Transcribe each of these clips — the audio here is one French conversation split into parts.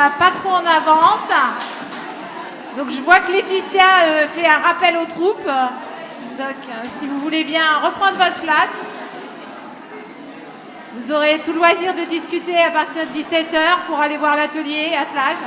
va pas trop en avance. Donc je vois que Laetitia fait un rappel aux troupes. Donc si vous voulez bien reprendre votre place. Vous aurez tout le loisir de discuter à partir de 17h pour aller voir l'atelier attelage.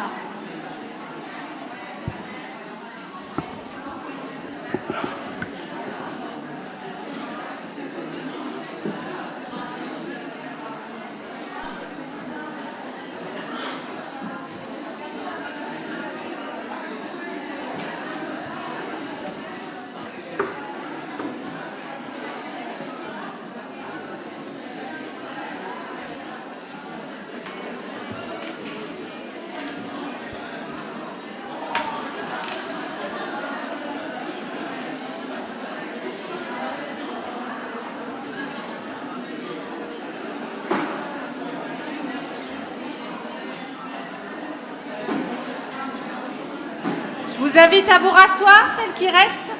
Je vous invite à vous rasseoir, celles qui restent.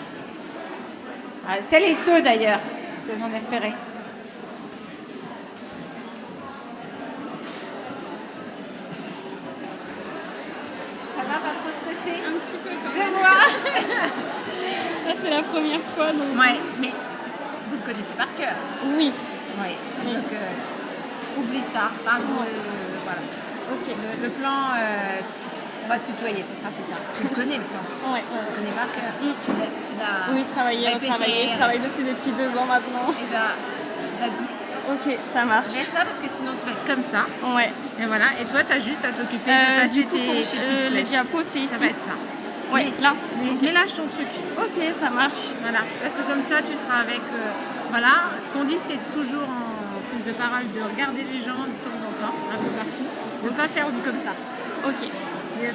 Celles et ceux d'ailleurs, parce que j'en ai repéré. Ça va, pas trop stressé? Un petit peu quand Je même. vois. Là, c'est la première fois. Donc... Ouais, mais vous le connaissez par cœur. Oui. Oui. Donc, oublie ça. Voilà. Ok. Le plan, on va se tutoyer, ce sera plus ça. Tu le connais le plan. Ouais. Tu le connais par cœur. Tu l'as Oui, travailler, répété. retravailler. Je travaille dessus depuis 2 ans maintenant. Et ben, vas-y. Ok, ça marche. Mets ça parce que sinon tu vas être comme ça. Ouais. Et voilà. Et toi, tu as juste à t'occuper de passer du coup, tes petites le flèches. diapo, c'est ici. Ça va être ça. Ouais, là. Mais lâche ton truc. Ok, ça marche. Voilà. Parce que comme ça, tu seras avec. Voilà. Ce qu'on dit, c'est toujours en prise de parole de regarder les gens de temps en temps, un peu partout. De ne pas faire comme ça. Ok.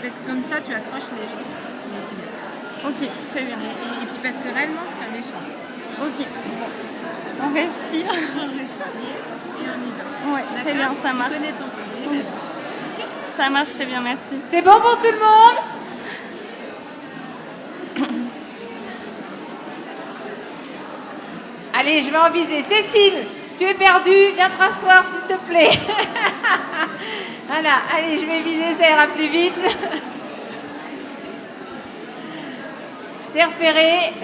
Parce que comme ça, tu accroches les gens. Mais c'est bien. Ok, très bien. Et puis parce que réellement, c'est un échange. Ok. Bon. On respire. On respire et on y va. Ouais, très bien, ça marche. Tu connais ton sujet. Oui. Ça marche très bien, merci. C'est bon pour tout le monde? Allez, je vais en viser. Cécile, tu es perdue. Viens te rasseoir, s'il te plaît. Voilà, allez, je vais viser, ça ira plus vite. T'es repéré.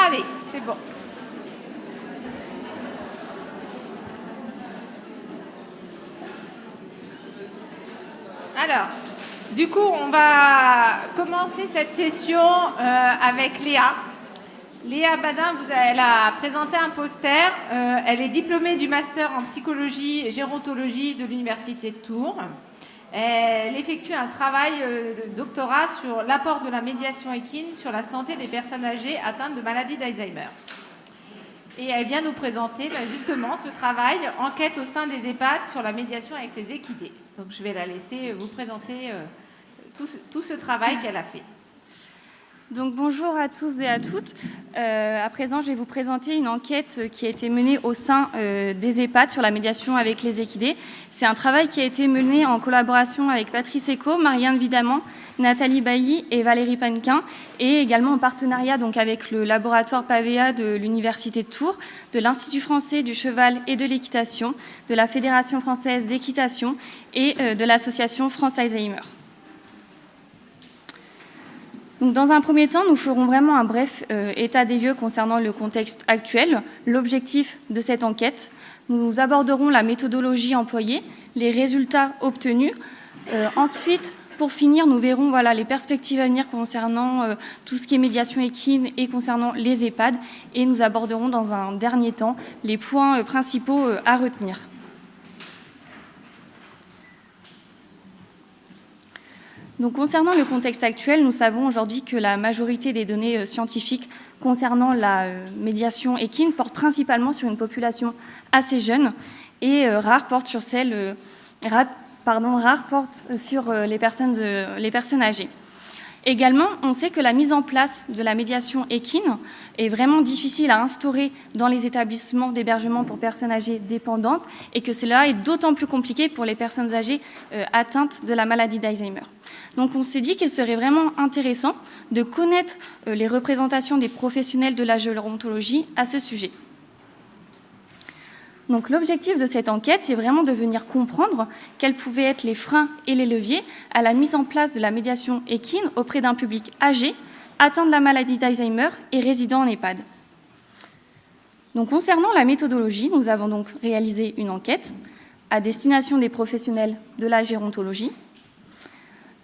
Allez, c'est bon. Alors, du coup, on va commencer cette session avec Léa. Léa Badin, elle a présenté un poster. Elle est diplômée du master en psychologie et gérontologie de l'Université de Tours. Elle effectue un travail de doctorat sur l'apport de la médiation équine sur la santé des personnes âgées atteintes de maladie d'Alzheimer. Et elle vient nous présenter justement ce travail, enquête au sein des EHPAD sur la médiation avec les équidés. Donc je vais la laisser vous présenter tout ce travail qu'elle a fait. Donc bonjour à tous et à toutes. À présent, je vais vous présenter une enquête qui a été menée au sein des EHPAD sur la médiation avec les équidés. C'est un travail qui a été mené en collaboration avec Patrice Eco, Marianne Vidamant, Nathalie Bailly et Valérie Panquin, et également en partenariat donc, avec le laboratoire PAVEA de l'Université de Tours, de l'Institut français du cheval et de l'équitation, de la Fédération française d'équitation et de l'association France Alzheimer. Donc, dans un premier temps, nous ferons vraiment un bref état des lieux concernant le contexte actuel, l'objectif de cette enquête. Nous aborderons la méthodologie employée, les résultats obtenus. Ensuite, pour finir, nous verrons les perspectives à venir concernant tout ce qui est médiation équine et concernant les EHPAD. Et nous aborderons dans un dernier temps les points principaux à retenir. Donc, concernant le contexte actuel, nous savons aujourd'hui que la majorité des données scientifiques concernant la médiation équine portent principalement sur une population assez jeune et rare portent sur les personnes âgées. Également, on sait que la mise en place de la médiation équine est vraiment difficile à instaurer dans les établissements d'hébergement pour personnes âgées dépendantes et que cela est d'autant plus compliqué pour les personnes âgées atteintes de la maladie d'Alzheimer. Donc on s'est dit qu'il serait vraiment intéressant de connaître les représentations des professionnels de la gérontologie à ce sujet. Donc l'objectif de cette enquête est vraiment de venir comprendre quels pouvaient être les freins et les leviers à la mise en place de la médiation équine auprès d'un public âgé, atteint de la maladie d'Alzheimer et résidant en EHPAD. Donc concernant la méthodologie, nous avons donc réalisé une enquête à destination des professionnels de la gérontologie.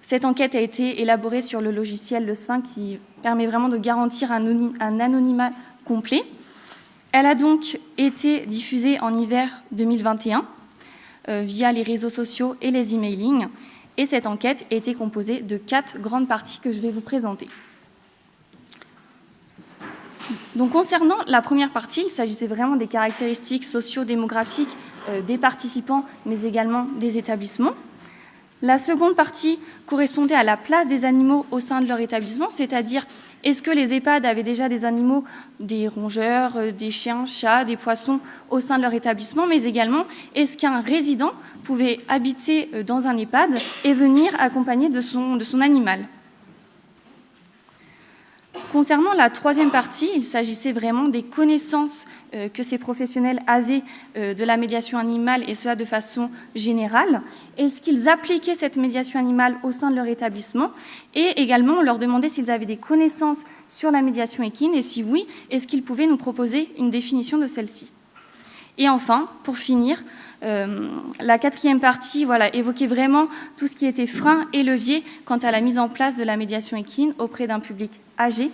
Cette enquête a été élaborée sur le logiciel Le Sphinx qui permet vraiment de garantir un anonymat complet. Elle a donc été diffusée en hiver 2021 via les réseaux sociaux et les emailings. Et cette enquête a été composée de 4 grandes parties que je vais vous présenter. Donc, concernant la première partie, il s'agissait vraiment des caractéristiques socio-démographiques des participants, mais également des établissements. La seconde partie correspondait à la place des animaux au sein de leur établissement, c'est-à-dire est-ce que les EHPAD avaient déjà des animaux, des rongeurs, des chiens, chats, des poissons au sein de leur établissement, mais également est-ce qu'un résident pouvait habiter dans un EHPAD et venir accompagné de son animal. Concernant la troisième partie, il s'agissait vraiment des connaissances que ces professionnels avaient de la médiation animale, et cela de façon générale. Est-ce qu'ils appliquaient cette médiation animale au sein de leur établissement? Et également, on leur demandait s'ils avaient des connaissances sur la médiation équine, et si oui, est-ce qu'ils pouvaient nous proposer une définition de celle-ci? Et enfin, pour finir, la quatrième partie évoquait vraiment tout ce qui était frein et levier quant à la mise en place de la médiation équine auprès d'un public âgé,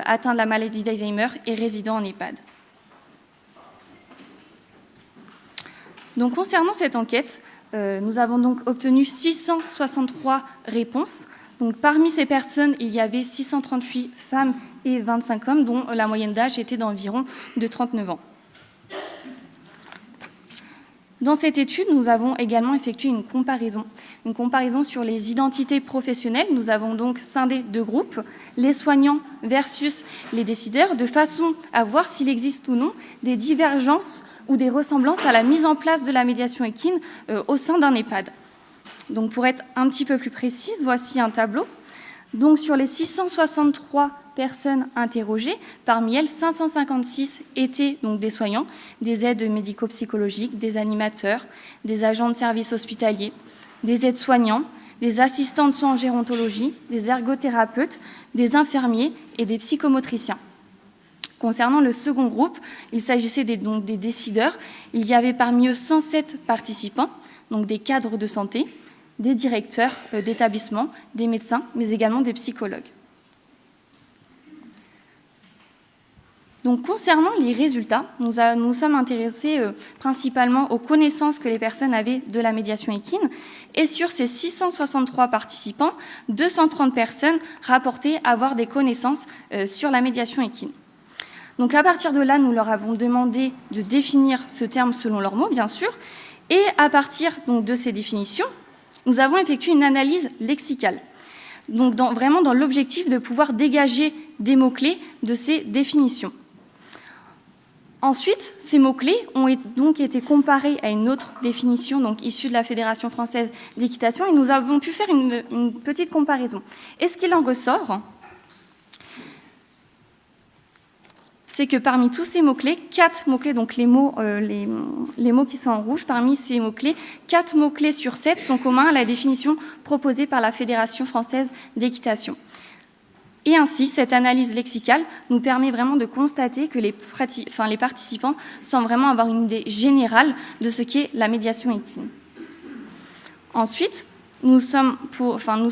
atteint de la maladie d'Alzheimer et résidant en EHPAD. Donc, concernant cette enquête, nous avons donc obtenu 663 réponses. Donc, parmi ces personnes, il y avait 638 femmes et 25 hommes, dont la moyenne d'âge était d'environ de 39 ans. Dans cette étude, nous avons également effectué une comparaison sur les identités professionnelles. Nous avons donc scindé 2 groupes, les soignants versus les décideurs, de façon à voir s'il existe ou non des divergences ou des ressemblances à la mise en place de la médiation équine au sein d'un EHPAD. Donc, pour être un petit peu plus précise, voici un tableau. Donc, sur les 663 personnes interrogées, parmi elles, 556 étaient donc des soignants, des aides médico-psychologiques, des animateurs, des agents de services hospitaliers, des aides-soignants, des assistants de soins en gérontologie, des ergothérapeutes, des infirmiers et des psychomotriciens. Concernant le second groupe, il s'agissait des décideurs. Il y avait parmi eux 107 participants, donc des cadres de santé, des directeurs d'établissements, des médecins, mais également des psychologues. Donc, concernant les résultats, nous sommes intéressés principalement aux connaissances que les personnes avaient de la médiation équine. Et sur ces 663 participants, 230 personnes rapportaient avoir des connaissances sur la médiation équine. Donc, à partir de là, nous leur avons demandé de définir ce terme selon leurs mots, bien sûr. Et à partir donc, de ces définitions, nous avons effectué une analyse lexicale. Donc, vraiment dans l'objectif de pouvoir dégager des mots-clés de ces définitions. Ensuite, ces mots-clés ont donc été comparés à une autre définition donc issue de la Fédération française d'équitation et nous avons pu faire une petite comparaison. Et ce qu'il en ressort, c'est que parmi tous ces mots-clés, 4 mots-clés, donc les mots qui sont en rouge, parmi ces mots-clés, 4 mots-clés sur 7 sont communs à la définition proposée par la Fédération française d'équitation. Et ainsi, cette analyse lexicale nous permet vraiment de constater que les participants semblent vraiment avoir une idée générale de ce qu'est la médiation équine. Ensuite, nous sommes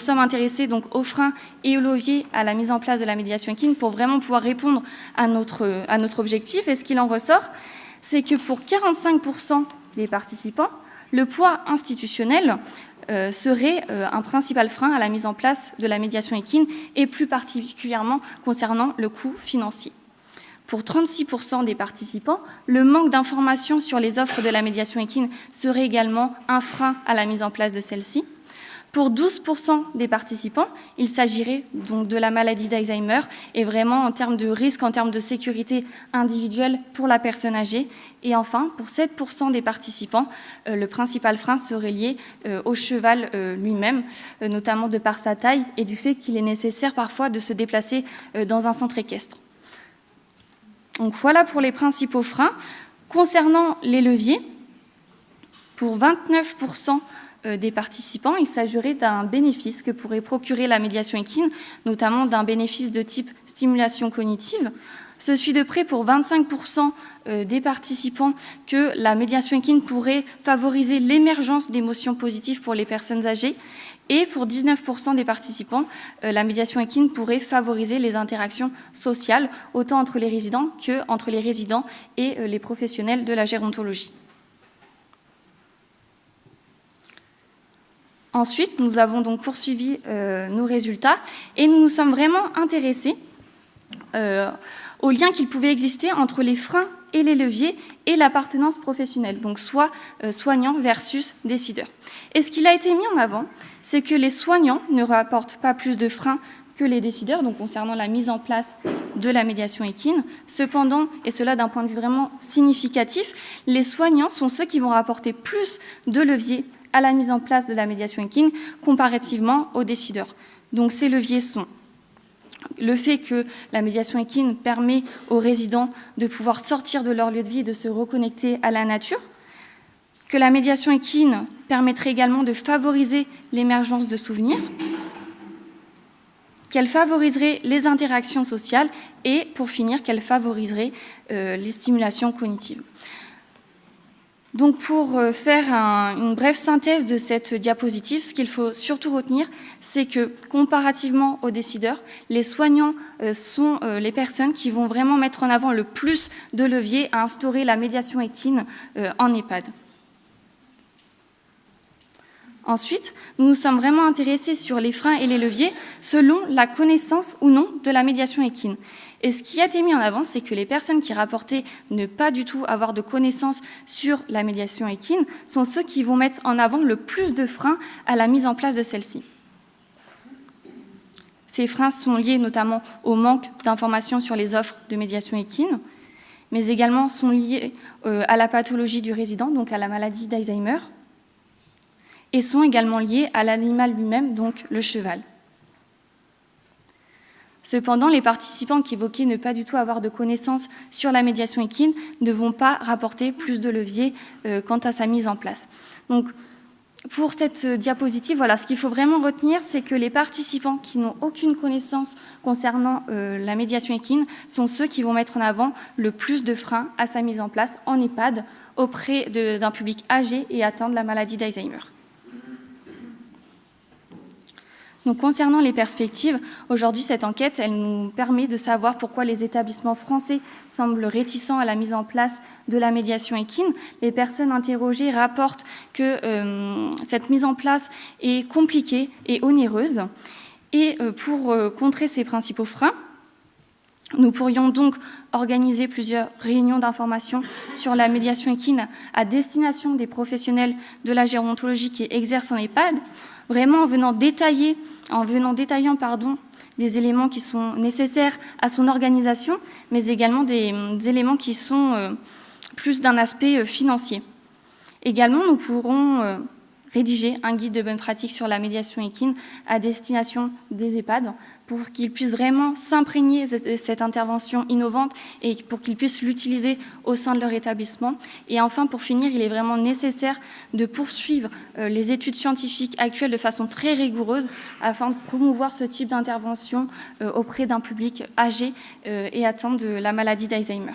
intéressés donc aux freins et aux leviers à la mise en place de la médiation équine pour vraiment pouvoir répondre à notre objectif. Et ce qu'il en ressort, c'est que pour 45% des participants, le poids institutionnel serait un principal frein à la mise en place de la médiation équine et plus particulièrement concernant le coût financier. Pour 36% des participants, le manque d'informations sur les offres de la médiation équine serait également un frein à la mise en place de celle-ci. Pour 12% des participants, il s'agirait donc de la maladie d'Alzheimer et vraiment en termes de risque, en termes de sécurité individuelle pour la personne âgée. Et enfin, pour 7% des participants, le principal frein serait lié au cheval lui-même, notamment de par sa taille et du fait qu'il est nécessaire parfois de se déplacer dans un centre équestre. Donc voilà pour les principaux freins. Concernant les leviers, pour 29% des participants, il s'agirait d'un bénéfice que pourrait procurer la médiation équine, notamment d'un bénéfice de type stimulation cognitive. Ce suit de près pour 25% des participants que la médiation équine pourrait favoriser l'émergence d'émotions positives pour les personnes âgées. Et pour 19% des participants, la médiation équine pourrait favoriser les interactions sociales, autant entre les résidents qu'entre les résidents et les professionnels de la gérontologie. Ensuite, nous avons donc poursuivi nos résultats et nous nous sommes vraiment intéressés au lien qu'il pouvait exister entre les freins et les leviers et l'appartenance professionnelle, donc soit soignant versus décideur. Et ce qu'il a été mis en avant, c'est que les soignants ne rapportent pas plus de freins que les décideurs, donc concernant la mise en place de la médiation équine. Cependant, et cela d'un point de vue vraiment significatif, les soignants sont ceux qui vont rapporter plus de leviers à la mise en place de la médiation équine comparativement aux décideurs. Donc ces leviers sont le fait que la médiation équine permet aux résidents de pouvoir sortir de leur lieu de vie et de se reconnecter à la nature, que la médiation équine permettrait également de favoriser l'émergence de souvenirs, qu'elle favoriserait les interactions sociales et, pour finir, qu'elle favoriserait les stimulations cognitives. Donc pour faire une brève synthèse de cette diapositive, ce qu'il faut surtout retenir, c'est que comparativement aux décideurs, les soignants sont les personnes qui vont vraiment mettre en avant le plus de leviers à instaurer la médiation équine en EHPAD. Ensuite, nous nous sommes vraiment intéressés sur les freins et les leviers selon la connaissance ou non de la médiation équine. Et ce qui a été mis en avant, c'est que les personnes qui rapportaient ne pas du tout avoir de connaissances sur la médiation équine sont ceux qui vont mettre en avant le plus de freins à la mise en place de celle-ci. Ces freins sont liés notamment au manque d'informations sur les offres de médiation équine, mais également sont liés à la pathologie du résident, donc à la maladie d'Alzheimer, et sont également liés à l'animal lui-même, donc le cheval. Cependant, les participants qui évoquaient ne pas du tout avoir de connaissances sur la médiation équine ne vont pas rapporter plus de leviers quant à sa mise en place. Donc, pour cette diapositive, voilà, ce qu'il faut vraiment retenir, c'est que les participants qui n'ont aucune connaissance concernant la médiation équine sont ceux qui vont mettre en avant le plus de freins à sa mise en place en EHPAD auprès d'un public âgé et atteint de la maladie d'Alzheimer. Donc, concernant les perspectives, aujourd'hui, cette enquête, elle nous permet de savoir pourquoi les établissements français semblent réticents à la mise en place de la médiation équine. Les personnes interrogées rapportent que cette mise en place est compliquée et onéreuse. Et pour contrer ces principaux freins, nous pourrions donc organiser plusieurs réunions d'information sur la médiation équine à destination des professionnels de la gérontologie qui exercent en EHPAD, vraiment en venant détaillant des éléments qui sont nécessaires à son organisation, mais également des éléments qui sont plus d'un aspect financier. Également, nous pourrons rédiger un guide de bonne pratique sur la médiation équine à destination des EHPAD pour qu'ils puissent vraiment s'imprégner de cette intervention innovante et pour qu'ils puissent l'utiliser au sein de leur établissement. Et enfin, pour finir, il est vraiment nécessaire de poursuivre les études scientifiques actuelles de façon très rigoureuse afin de promouvoir ce type d'intervention auprès d'un public âgé et atteint de la maladie d'Alzheimer.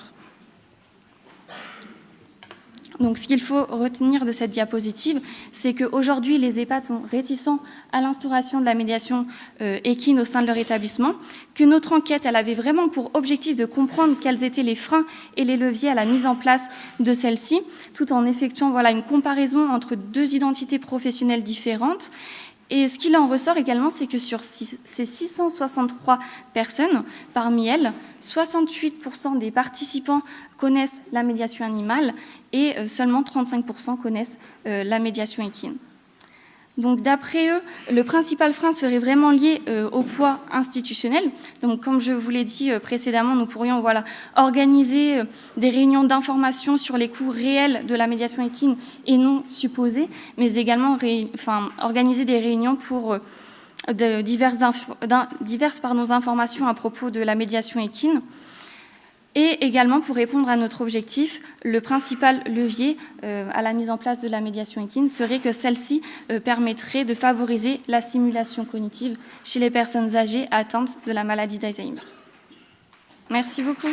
Donc, ce qu'il faut retenir de cette diapositive, c'est qu'aujourd'hui, les EHPAD sont réticents à l'instauration de la médiation équine au sein de leur établissement, que notre enquête, elle avait vraiment pour objectif de comprendre quels étaient les freins et les leviers à la mise en place de celle-ci, tout en effectuant une comparaison entre deux identités professionnelles différentes. Et ce qu'il en ressort également, c'est que sur ces 663 personnes, parmi elles, 68% des participants connaissent la médiation animale et seulement 35% connaissent la médiation équine. Donc d'après eux, le principal frein serait vraiment lié au poids institutionnel. Donc comme je vous l'ai dit précédemment, nous pourrions organiser des réunions d'information sur les coûts réels de la médiation équine et non supposés, mais également organiser des réunions pour diverses informations à propos de la médiation équine. Et également, pour répondre à notre objectif, le principal levier à la mise en place de la médiation équine serait que celle-ci permettrait de favoriser la stimulation cognitive chez les personnes âgées atteintes de la maladie d'Alzheimer. Merci beaucoup.